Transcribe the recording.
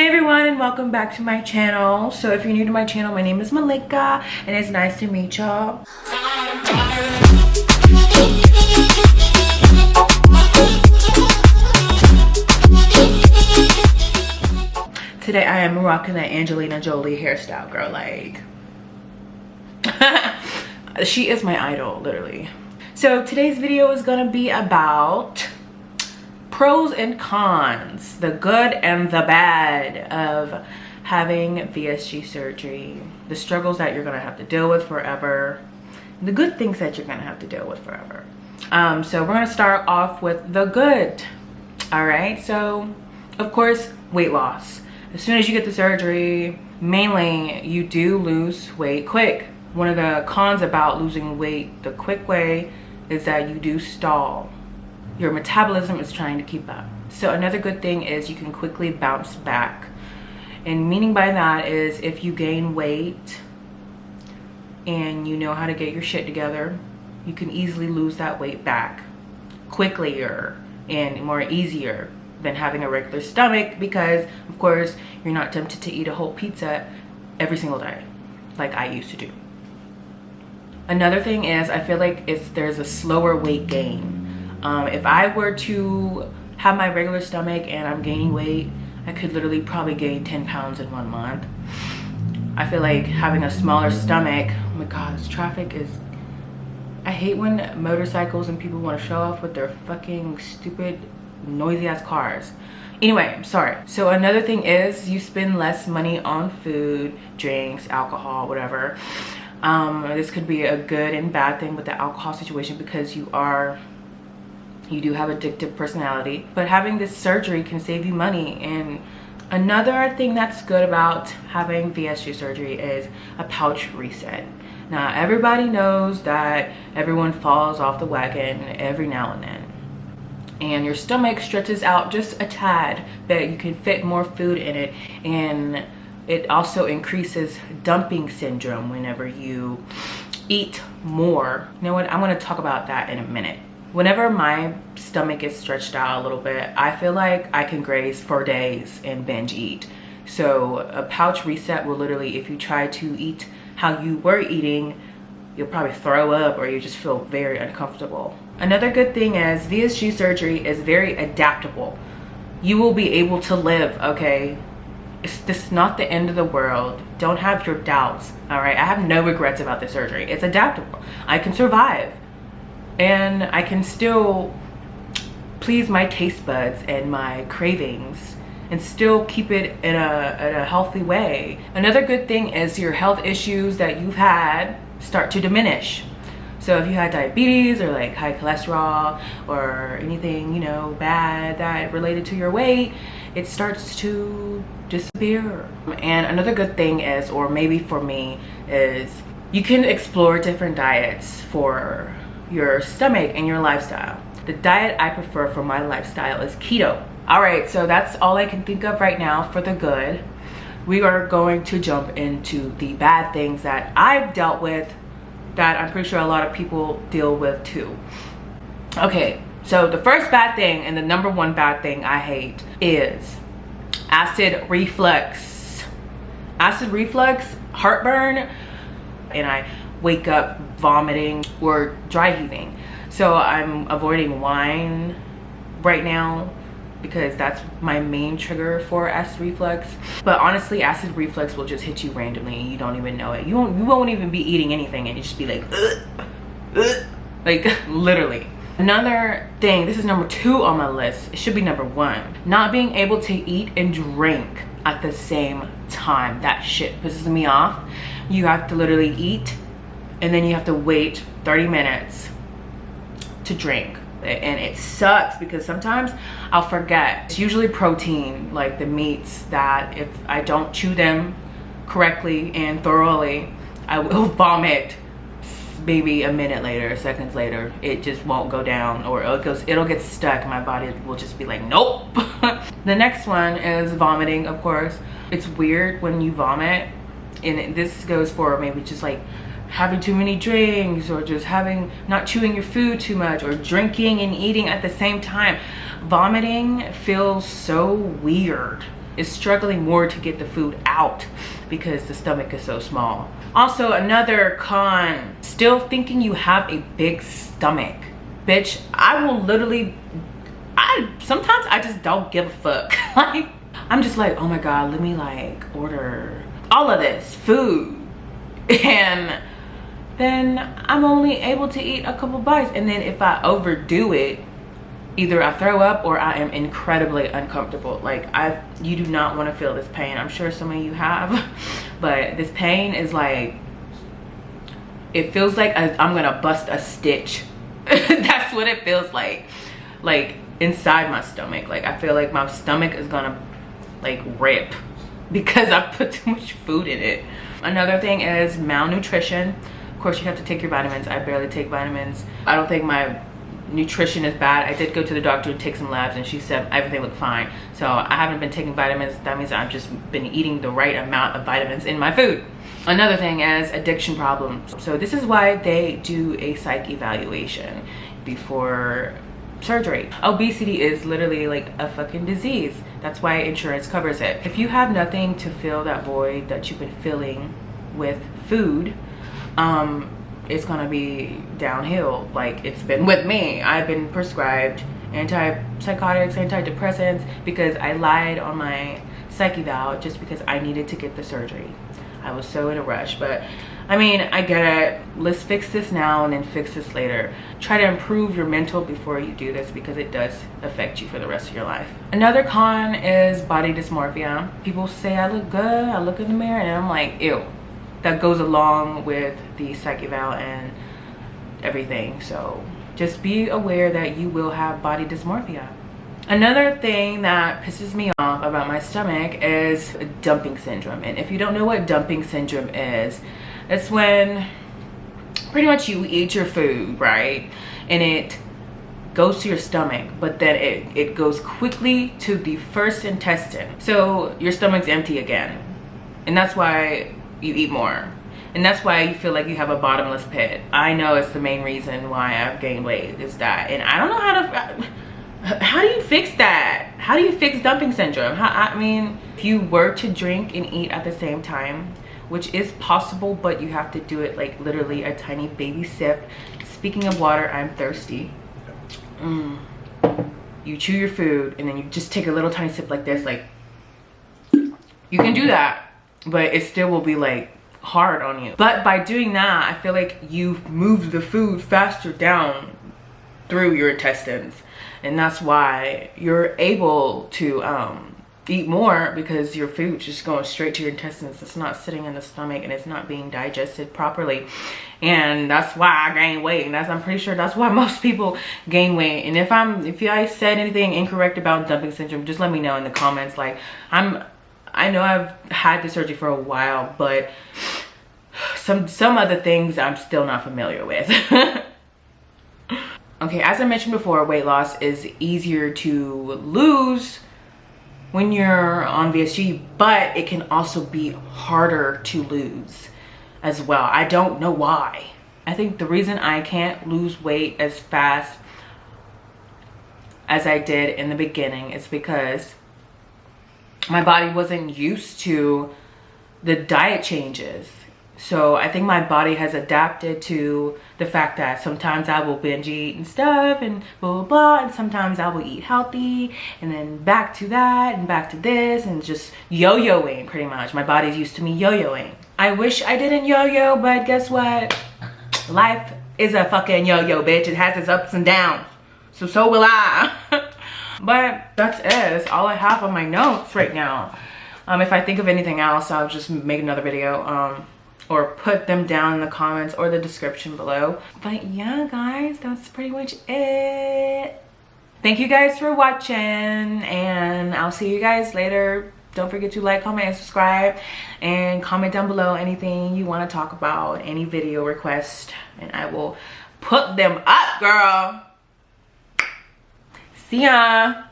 everyone, and welcome back to my channel. So if you're new to my channel, my name is Malika and it's nice to meet y'all. Today I am rocking that Angelina Jolie hairstyle, girl. Like she is my idol, literally. So today's video is gonna be about pros and cons, the good and the bad of having VSG surgery, the struggles that you're gonna have to deal with forever, the good things that you're gonna have to deal with forever. So we're gonna start off with the good. All right, so of course, weight loss. As soon as you get the surgery, mainly you do lose weight quick. One of the cons about losing weight the quick way is that you do stall. Your metabolism is trying to keep up. So another good thing is you can quickly bounce back. And meaning by that is if you gain weight and you know how to get your shit together, you can easily lose that weight back quicker and more easier than having a regular stomach, because of course you're not tempted to eat a whole pizza every single day like I used to do. Another thing is I feel like there's a slower weight gain. If I were to have my regular stomach and I'm gaining weight, I could literally probably gain 10 pounds in 1 month. I feel like having a smaller stomach, oh my god, this traffic is, I hate when motorcycles and people want to show off with their fucking stupid noisy ass cars. Anyway, I'm sorry. So another thing is you spend less money on food, drinks, alcohol, whatever. This could be a good and bad thing with the alcohol situation because you do have addictive personality, but having this surgery can save you money. And another thing that's good about having VSG surgery is a pouch reset. Now everybody knows that everyone falls off the wagon every now and then, and your stomach stretches out just a tad, but you can fit more food in it, and it also increases dumping syndrome whenever you eat more. You know what, I'm going to talk about that in a minute. Whenever my stomach is stretched out a little bit, I feel like I can graze for days and binge eat. So a pouch reset will literally, if you try to eat how you were eating, you'll probably throw up or you just feel very uncomfortable. Another good thing is VSG surgery is very adaptable. You will be able to live, okay? This is not the end of the world. Don't have your doubts, all right? I have no regrets about this surgery. It's adaptable. I can survive. And I can still please my taste buds and my cravings and still keep it in a healthy way. Another good thing is your health issues that you've had start to diminish. So if you had diabetes or like high cholesterol or anything, you know, bad that related to your weight, it starts to disappear. And another good thing is, or maybe for me, is you can explore different diets for your stomach and your lifestyle. The diet I prefer for my lifestyle is keto. All right, so that's all I can think of right now for the good. We are going to jump into the bad things that I've dealt with that I'm pretty sure a lot of people deal with too. Okay, so the first bad thing and the number one bad thing I hate is acid reflux. Acid reflux, heartburn, and I wake up vomiting or dry heaving. So I'm avoiding wine right now because that's my main trigger for acid reflux. But honestly, acid reflux will just hit you randomly and you don't even know it. You won't even be eating anything and you just be like, like literally. Another thing, this is number 2 on my list. It should be number 1. Not being able to eat and drink at the same time. That shit pisses me off. You have to literally eat and then you have to wait 30 minutes to drink. And it sucks because sometimes I'll forget. It's usually protein, like the meats, that if I don't chew them correctly and thoroughly, I will vomit maybe a minute later, seconds later. It just won't go down, or it'll get stuck. My body will just be like, nope. The next one is vomiting, of course. It's weird when you vomit, and this goes for maybe just like having too many drinks, or just not chewing your food too much, or drinking and eating at the same time. Vomiting feels so weird. is struggling more to get the food out because the stomach is so small. Also, another con, still thinking you have a big stomach. Bitch, I will literally, sometimes I just don't give a fuck. Like, I'm just like, oh my God, let me like order all of this food. And then I'm only able to eat a couple bites. And then if I overdo it, either I throw up or I am incredibly uncomfortable. Like, you do not want to feel this pain. I'm sure some of you have, but this pain is like, it feels like I'm gonna bust a stitch. That's what it feels like inside my stomach. Like, I feel like my stomach is gonna like rip because I put too much food in it. Another thing is malnutrition. Of course, you have to take your vitamins. I barely take vitamins. I don't think my nutrition is bad. I did go to the doctor and take some labs, and she said everything looked fine. So I haven't been taking vitamins. That means I've just been eating the right amount of vitamins in my food. Another thing is addiction problems. So this is why they do a psych evaluation before surgery. Obesity is literally like a fucking disease. That's why insurance covers it. If you have nothing to fill that void that you've been filling with food, it's gonna be downhill. Like, it's been with me. I've been prescribed antipsychotics, antidepressants, because I lied on my psych eval just because I needed to get the surgery. I was so in a rush. But I mean, I get it. Let's fix this now and then fix this later. Try to improve your mental before you do this, because it does affect you for the rest of your life. Another con is body dysmorphia. People say I look good, I look in the mirror, and I'm like, ew. That goes along with the psych eval and everything. So just be aware that you will have body dysmorphia. Another thing that pisses me off about my stomach is dumping syndrome. And if you don't know what dumping syndrome is, it's when pretty much you eat your food, right? And it goes to your stomach, but then it goes quickly to the first intestine. So your stomach's empty again. And that's why you eat more. And that's why you feel like you have a bottomless pit. I know it's the main reason why I've gained weight, is that. And I don't know how do you fix that? How do you fix dumping syndrome? I mean, if you were to drink and eat at the same time, which is possible, but you have to do it like literally a tiny baby sip. Speaking of water, I'm thirsty. You chew your food and then you just take a little tiny sip like this. Like, you can do that, but it still will be like hard on you. But by doing that, I feel like you've moved the food faster down through your intestines. And that's why you're able to eat more, because your food's just going straight to your intestines. It's not sitting in the stomach and it's not being digested properly. And that's why I gain weight. And I'm pretty sure that's why most people gain weight. And if I said anything incorrect about dumping syndrome, just let me know in the comments. Like, I know I've had the surgery for a while, but some other things I'm still not familiar with. Okay, as I mentioned before, weight loss is easier to lose when you're on Vsg, but it can also be harder to lose as well. I don't know why. I think the reason I can't lose weight as fast as I did in the beginning is because my body wasn't used to the diet changes. So I think my body has adapted to the fact that sometimes I will binge eat and stuff and blah, blah, blah. And sometimes I will eat healthy and then back to that and back to this and just yo-yoing pretty much. My body's used to me yo-yoing. I wish I didn't yo-yo, but guess what? Life is a fucking yo-yo, bitch. It has its ups and downs. So will I. But that's it. That's all I have on my notes right now. If I think of anything else, I'll just make another video. Or put them down in the comments or the description below. But yeah, guys, that's pretty much it. Thank you guys for watching, and I'll see you guys later. Don't forget to like, comment, and subscribe, and comment down below anything you want to talk about, any video request, and I will put them up, girl. See ya.